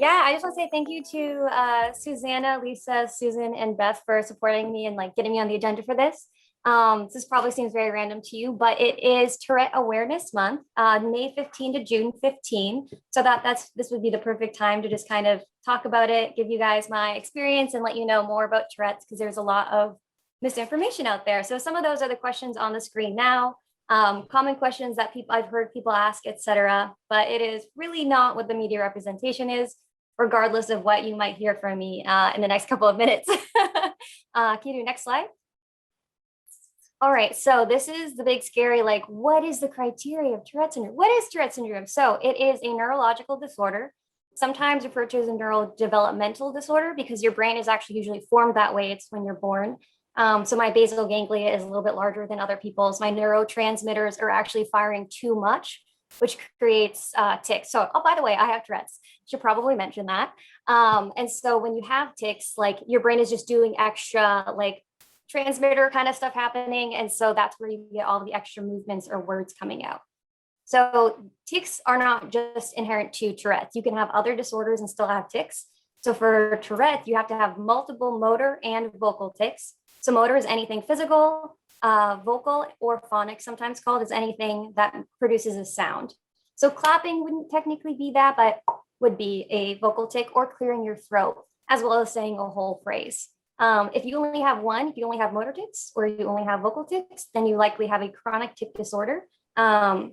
yeah, I just want to say thank you to Susanna, Lisa, Susan, and Beth for supporting me and like getting me on the agenda for this. This probably seems very random to you, but it is Tourette Awareness Month, May 15 to June 15. So this would be the perfect time to just kind of talk about it, give you guys my experience, and let you know more about Tourette's because there's a lot of misinformation out there. So some of those are the questions on the screen now. Common questions that I've heard people ask, etc. But it is really not what the media representation is, regardless of what you might hear from me in the next couple of minutes. Can you do next slide? All right, so this is the big scary, like, what is the criteria of Tourette syndrome? What is Tourette syndrome? So it is a neurological disorder, sometimes referred to as a neurodevelopmental disorder because your brain is actually usually formed that way. It's when you're born. So my basal ganglia is a little bit larger than other people's. My neurotransmitters are actually firing too much, which creates tics. So, oh, by the way, I have Tourette's. Should probably mention that. And so when you have tics, like your brain is just doing extra like transmitter kind of stuff happening. And so that's where you get all the extra movements or words coming out. So tics are not just inherent to Tourette's. You can have other disorders and still have tics. So for Tourette, you have to have multiple motor and vocal tics. So motor is anything physical, vocal or phonic, sometimes called, is anything that produces a sound. So clapping wouldn't technically be that, but would be a vocal tic, or clearing your throat, as well as saying a whole phrase. If you only have one, if you only have motor tics or you only have vocal tics, then you likely have a chronic tic disorder. And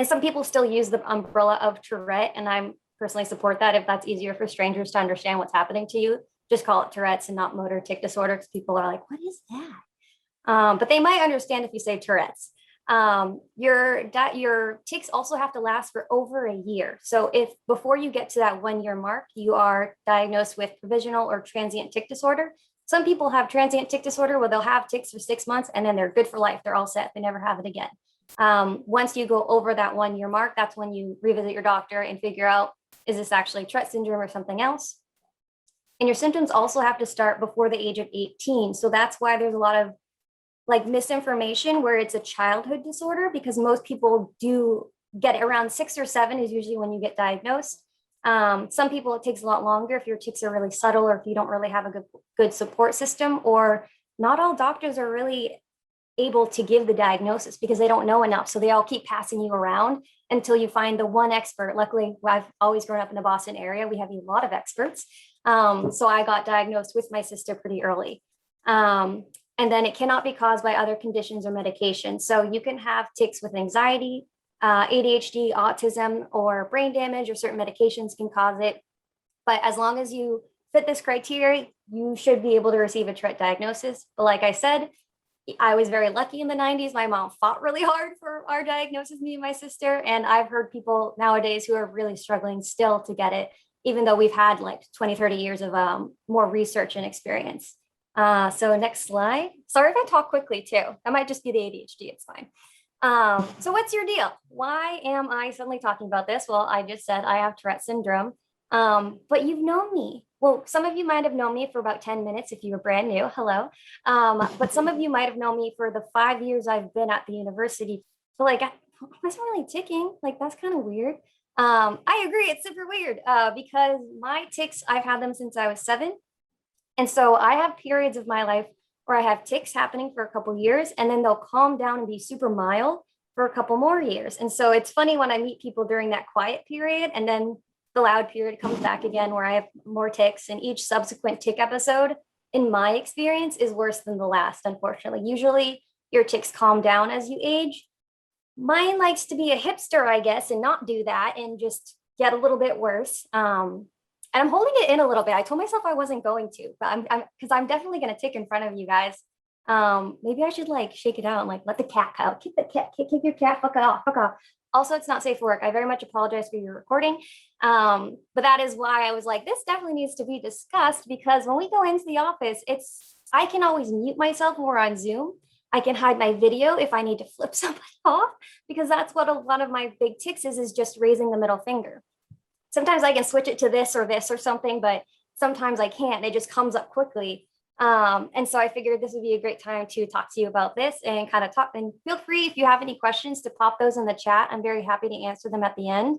some people still use the umbrella of Tourette, and I'm personally support that if that's easier for strangers to understand what's happening to you. Just call it Tourette's and not motor tic disorder because people are like, what is that? But they might understand if you say Tourette's. Your tics also have to last for over a year. So if before you get to that 1 year mark, you are diagnosed with provisional or transient tic disorder. Some people have transient tic disorder where they'll have tics for 6 months and then they're good for life. They're all set. They never have it again. Once you go over that 1 year mark, that's when you revisit your doctor and figure out, is this actually Tourette syndrome or something else? And your symptoms also have to start before the age of 18. So that's why there's a lot of like misinformation where it's a childhood disorder, because most people do get it around 6 or 7 is usually when you get diagnosed. Some people, it takes a lot longer if your tics are really subtle or if you don't really have a good support system, or not all doctors are really able to give the diagnosis because they don't know enough. So they all keep passing you around until you find the one expert. Luckily, I've always grown up in the Boston area. We have a lot of experts. So I got diagnosed with my sister pretty early. And then it cannot be caused by other conditions or medications. So you can have tics with anxiety, ADHD, autism, or brain damage, or certain medications can cause it. But as long as you fit this criteria, you should be able to receive a Tourette diagnosis. But like I said, I was very lucky in the 90s. My mom fought really hard for our diagnosis, me and my sister. And I've heard people nowadays who are really struggling still to get it, even though we've had like 20, 30 years of more research and experience. So next slide. Sorry if I talk quickly too. That might just be the ADHD. It's fine. So what's your deal? Why am I suddenly talking about this? Well, I just said I have Tourette syndrome, but you've known me. Well, some of you might have known me for about 10 minutes if you were brand new. Hello. But some of you might have known me for the 5 years I've been at the university. So like, I wasn't really ticking. Like, that's kind of weird. I agree. It's super weird because my tics, I've had them since I was 7. And so I have periods of my life where I have tics happening for a couple years, and then they'll calm down and be super mild for a couple more years. And so it's funny when I meet people during that quiet period, and then the loud period comes back again where I have more tics, and each subsequent tic episode, in my experience, is worse than the last, unfortunately. Usually your tics calm down as you age. Mine likes to be a hipster, I guess, and not do that and just get a little bit worse. And I'm holding it in a little bit. I told myself I wasn't going to, but because I'm definitely going to tick in front of you guys. Maybe I should like shake it out and like let the cat out. Kick the cat, kick your cat, fuck off, fuck off. Also, it's not safe for work. I very much apologize for your recording. But that is why I was like, this definitely needs to be discussed, because when we go into the office, I can always mute myself when we're on Zoom. I can hide my video if I need to flip somebody off, because that's what a lot of my big tics is just raising the middle finger. Sometimes I can switch it to this or something, but sometimes I can't. It just comes up quickly. And so I figured this would be a great time to talk to you about this and kind of talk. And feel free, if you have any questions, to pop those in the chat. I'm very happy to answer them at the end.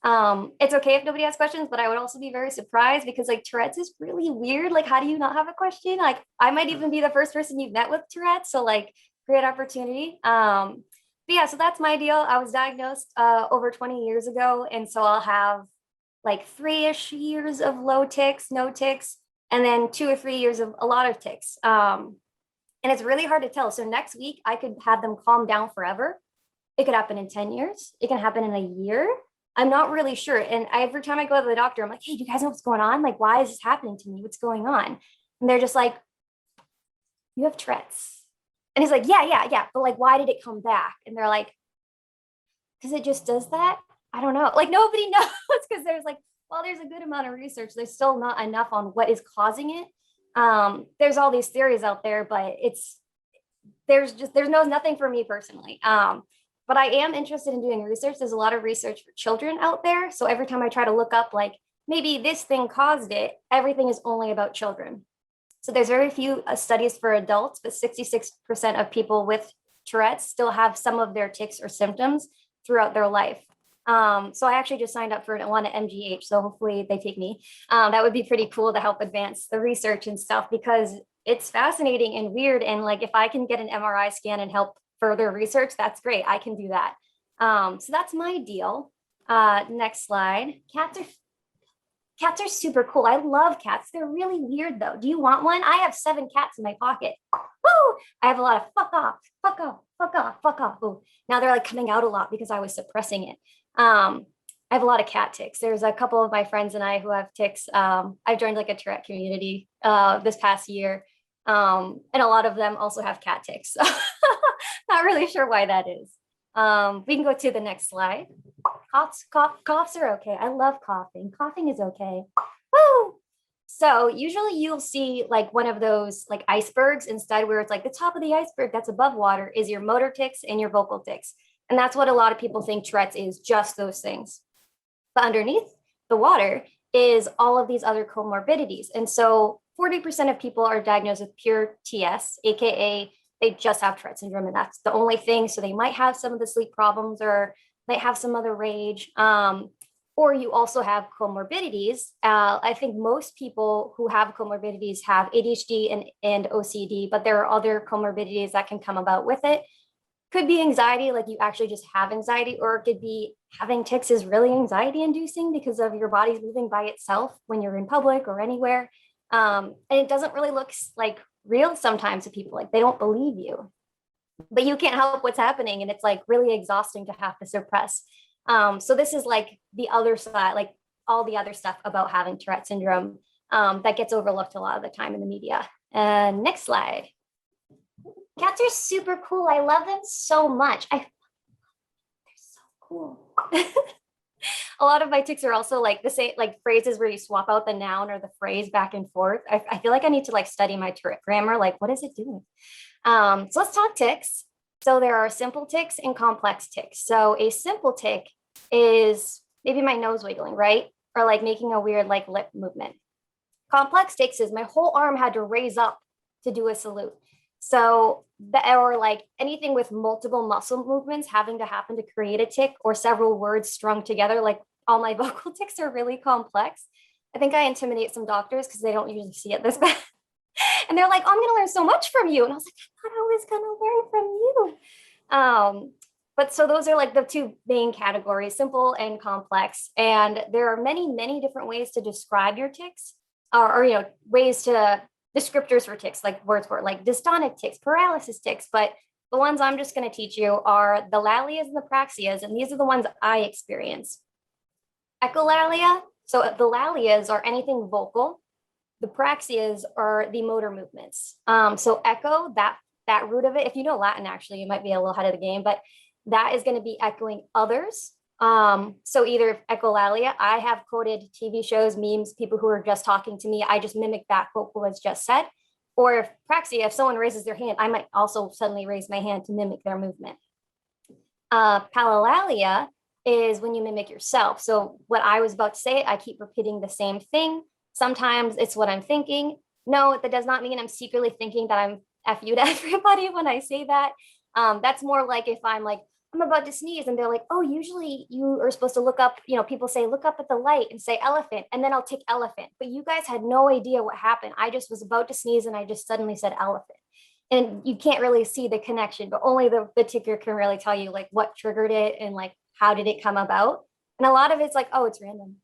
It's okay if nobody has questions, but I would also be very surprised because like Tourette's is really weird. Like, how do you not have a question? Like, I might even be the first person you've met with Tourette's. So like, great opportunity. But yeah, so that's my deal. I was diagnosed over 20 years ago. And so I'll have like 3-ish years of low tics, no tics, and then 2 or 3 years of a lot of tics. And it's really hard to tell. So next week, I could have them calm down forever. It could happen in 10 years. It can happen in a year. I'm not really sure. And every time I go to the doctor, I'm like, hey, do you guys know what's going on? Like, why is this happening to me? What's going on? And they're just like, you have Tourette's. And he's like, yeah. But like, why did it come back? And they're like, because it just does that. I don't know. Like, nobody knows because there's like, well, there's a good amount of research. There's still not enough on what is causing it. There's all these theories out there, but there's nothing for me personally. But I am interested in doing research. There's a lot of research for children out there. So every time I try to look up, like maybe this thing caused it, everything is only about children. So there's very few studies for adults, but 66% of people with Tourette's still have some of their tics or symptoms throughout their life. So I actually just signed up for one at MGH. So hopefully they take me. That would be pretty cool to help advance the research and stuff because it's fascinating and weird. And like, if I can get an MRI scan and help further research, that's great. I can do that. So that's my deal. Next slide. Cats are super cool. I love cats. They're really weird though. Do you want one? I have 7 cats in my pocket. Woo! I have a lot of fuck off, fuck off, fuck off, fuck off. Ooh. Now they're like coming out a lot because I was suppressing it. I have a lot of cat tics. There's a couple of my friends and I who have tics. I joined like a Tourette community this past year. And a lot of them also have cat tics. So not really sure why that is. We can go to the next slide. Coughs are okay. I love coughing. Coughing is okay. Woo! So usually you'll see like one of those like icebergs instead where it's like the top of the iceberg that's above water is your motor tics and your vocal tics. And that's what a lot of people think Tourette's is, just those things. But underneath the water is all of these other comorbidities. And so 40% of people are diagnosed with pure TS, AKA they just have Tourette syndrome and that's the only thing. So they might have some of the sleep problems or might have some other rage. Or you also have comorbidities. I think most people who have comorbidities have ADHD and OCD, but there are other comorbidities that can come about with it. Could be anxiety, like you actually just have anxiety, or it could be having tics is really anxiety inducing because of your body's moving by itself when you're in public or anywhere. And it doesn't really look like real sometimes to people, like they don't believe you, but you can't help what's happening. And it's like really exhausting to have to suppress. So this is like the other side, like all the other stuff about having Tourette syndrome that gets overlooked a lot of the time in the media. And next slide. Cats are super cool. I love them so much. They're so cool. A lot of my tics are also like the same, like phrases where you swap out the noun or the phrase back and forth. I feel like I need to like study my Tourette grammar. Like, what is it doing? So let's talk tics. So there are simple tics and complex tics. So a simple tic is maybe my nose wiggling, right? Or like making a weird like lip movement. Complex tics is my whole arm had to raise up to do a salute. So or like anything with multiple muscle movements having to happen to create a tic or several words strung together, like all my vocal tics are really complex. I think I intimidate some doctors because they don't usually see it this bad. And they're like, oh, I'm going to learn so much from you. And I was like, I thought I was going to learn from you. But so those are like the 2 main categories, simple and complex. And there are many, many different ways to describe your tics or you know, ways to descriptors for tics, like words for it, like dystonic tics, paralysis tics. But the ones I'm just going to teach you are the lallias and the praxias. And these are the ones I experience. Echolalia. So the lallias are anything vocal. The praxias are the motor movements. So echo, that root of it, if you know Latin, actually, you might be a little ahead of the game, but that is going to be echoing others. So either echolalia, I have quoted TV shows, memes, people who are just talking to me. I just mimic that quote was just said. Or if praxia, if someone raises their hand, I might also suddenly raise my hand to mimic their movement. Palalia is when you mimic yourself. So what I was about to say, I keep repeating the same thing. Sometimes it's what I'm thinking. No, that does not mean I'm secretly thinking that I'm F you to everybody when I say that. That's more like if I'm like, I'm about to sneeze. And they're like, oh, usually you are supposed to look up, people say, look up at the light and say elephant, and then I'll tick elephant. But you guys had no idea what happened. I just was about to sneeze and I just suddenly said elephant. And you can't really see the connection, but only the ticker can really tell you like what triggered it and like how did it come about. And a lot of it's like, oh, it's random.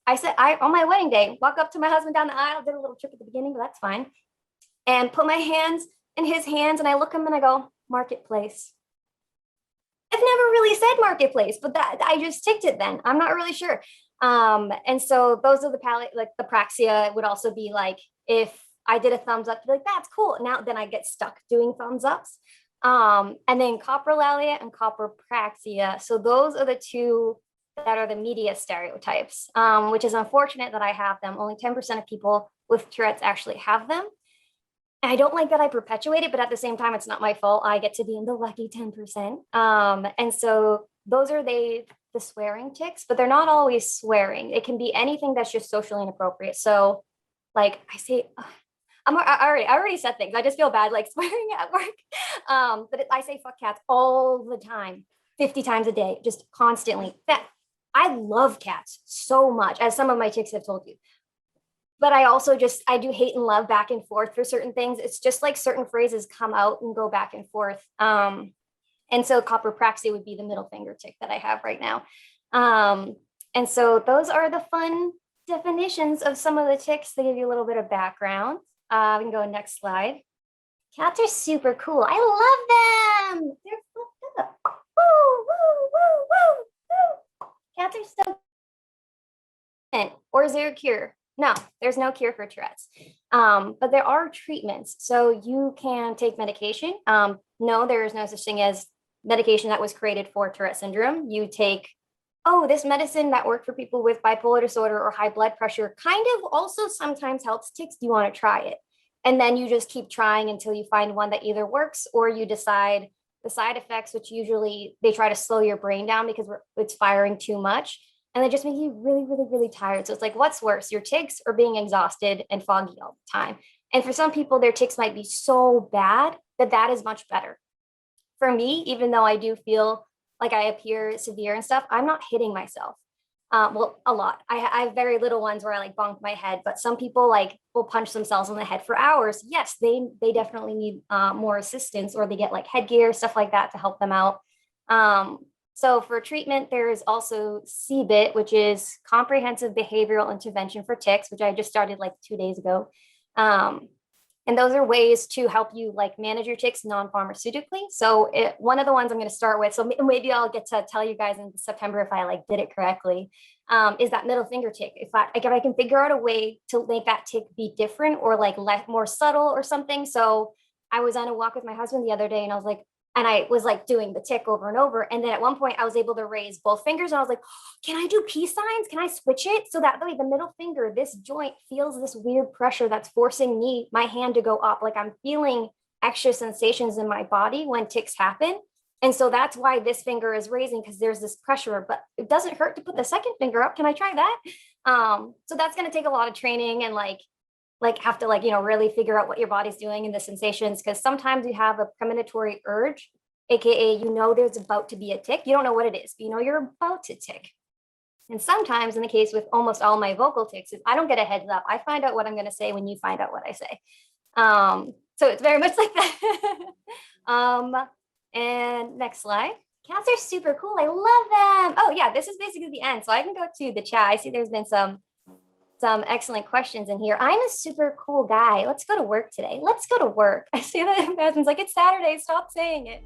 I on my wedding day, walk up to my husband down the aisle, did a little trick at the beginning, but that's fine. And put my hands in his hands and I look him and I go, marketplace. I've never really said marketplace, but that I just ticked it then. I'm not really sure. And so those are the palette, like the praxia would also be like, if I did a thumbs up, like, that's cool. Now, then I get stuck doing thumbs ups. And then coprolalia and copropraxia. So those are the two that are the media stereotypes, which is unfortunate that I have them. Only 10% of people with Tourette's actually have them. And I don't like that I perpetuate it, but at the same time, it's not my fault. I get to be in the lucky 10%. And so those are the swearing tics, but they're not always swearing. It can be anything that's just socially inappropriate. So like I say, I already said things. I just feel bad like swearing at work. But I say fuck cats all the time, 50 times a day, just constantly. I love cats so much, as some of my tics have told you. But I also I do hate and love back and forth for certain things. It's just like certain phrases come out and go back and forth. And so copropraxia would be the middle finger tic that I have right now. And so those are the fun definitions of some of the tics. They give you a little bit of background. We can go next slide. Cats are super cool. I love them. They're fucked up. Woo, woo, woo, woo, woo. Cats are so. Or is there a cure? No, there's no cure for Tourette's, but there are treatments. So you can take medication. No, there is no such thing as medication that was created for Tourette syndrome. You take, this medicine that worked for people with bipolar disorder or high blood pressure kind of also sometimes helps tics. Do you want to try it? And then you just keep trying until you find one that either works or you decide the side effects, which usually they try to slow your brain down because it's firing too much. And they just make you really, really, really tired. So it's like, what's worse, your tics or being exhausted and foggy all the time? And for some people, their tics might be so bad that is much better. For me, even though I do feel like I appear severe and stuff, I'm not hitting myself. Well, a lot. I have very little ones where I like bonk my head, but some people like will punch themselves on the head for hours. Yes, they definitely need more assistance, or they get like headgear, stuff like that to help them out. So for treatment, there is also CBIT, which is Comprehensive Behavioral Intervention for Tics, which I just started like 2 days ago. And those are ways to help you like manage your tics non-pharmaceutically. So one of the ones I'm going to start with, so maybe I'll get to tell you guys in September if I like did it correctly, is that middle finger tic. If I can figure out a way to make that tic be different or like more subtle or something. So I was on a walk with my husband the other day and I was like, and I was like doing the tic over and over. And then at one point I was able to raise both fingers and I was like, can I do peace signs? Can I switch it? So that way the middle finger, this joint feels this weird pressure that's forcing my hand to go up. Like I'm feeling extra sensations in my body when tics happen. And so that's why this finger is raising, because there's this pressure, but it doesn't hurt to put the second finger up. Can I try that? So that's going to take a lot of training and like have to really figure out what your body's doing and the sensations, because sometimes you have a premonitory urge, aka there's about to be a tic. You don't know what it is, but you're about to tic. And sometimes in the case with almost all my vocal tics is I don't get a heads up. I find out what I'm going to say when you find out what I say. So it's very much like that. And next slide. Cats are super cool. I love them. Oh yeah, this is basically the end. So I can go to the chat. I see there's been some excellent questions in here. I'm a super cool guy. Let's go to work today. Let's go to work. I see that Madison's like, it's Saturday. Stop saying it.